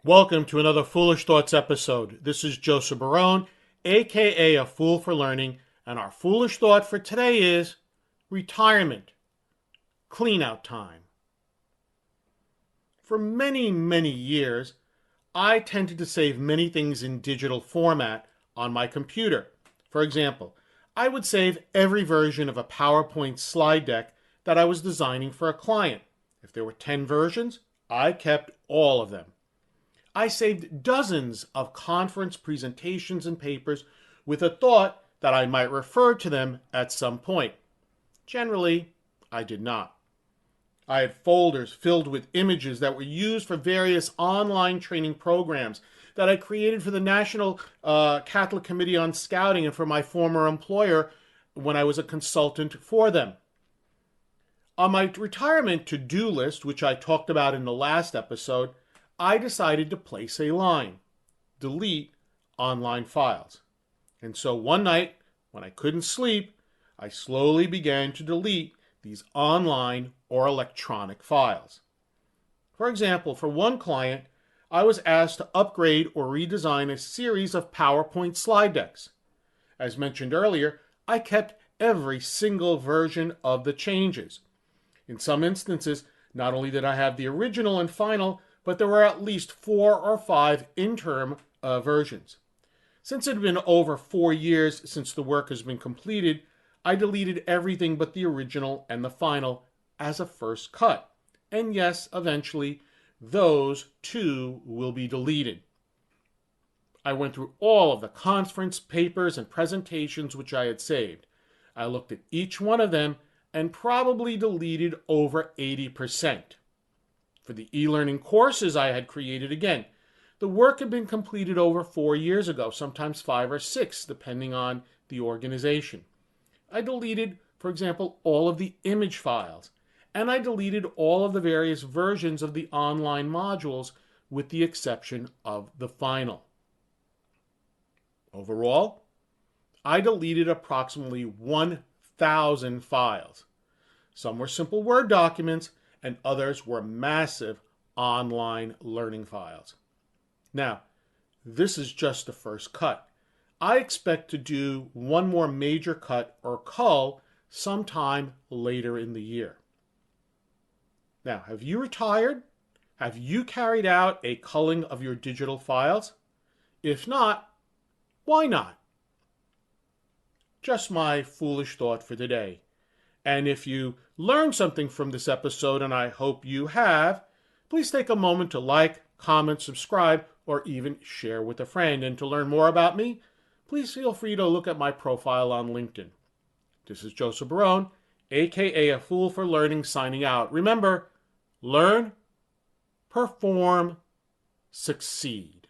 Welcome to another Foolish Thoughts episode. This is Joseph Barone, aka A Fool for Learning, and our foolish thought for today is retirement, clean out time. For many, many years, I tended to save many things in digital format on my computer. For example, I would save every version of a PowerPoint slide deck that I was designing for a client. If there were 10 versions, I kept all of them. I saved dozens of conference presentations and papers with a thought that I might refer to them at some point. Generally, I did not. I had folders filled with images that were used for various online training programs that I created for the National Catholic Committee on Scouting and for my former employer when I was a consultant for them. On my retirement to-do list, which I talked about in the last episode, I decided to place a line, delete online files. And so one night, when I couldn't sleep, I slowly began to delete these online or electronic files. For example, for one client, I was asked to upgrade or redesign a series of PowerPoint slide decks. As mentioned earlier, I kept every single version of the changes. In some instances, not only did I have the original and final, but there were at least 4 or 5 interim versions. Since it had been over 4 years since the work has been completed, I deleted everything but the original and the final as a first cut. And yes, eventually, those too will be deleted. I went through all of the conference papers and presentations which I had saved. I looked at each one of them and probably deleted over 80%. For the e-learning courses I had created, again, the work had been completed over 4 years ago, sometimes 5 or 6, depending on the organization. I deleted, for example, all of the image files, and I deleted all of the various versions of the online modules with the exception of the final. Overall, I deleted approximately 1,000 files. Some were simple Word documents, and others were massive online learning files. Now, this is just the first cut. I expect to do one more major cut or cull sometime later in the year. Now, have you retired? Have you carried out a culling of your digital files? If not, why not? Just my foolish thought for today. And if you learned something from this episode, and I hope you have, please take a moment to like, comment, subscribe, or even share with a friend. And to learn more about me, please feel free to look at my profile on LinkedIn. This is Joseph Barone, aka A Fool for Learning, signing out. Remember, learn, perform, succeed.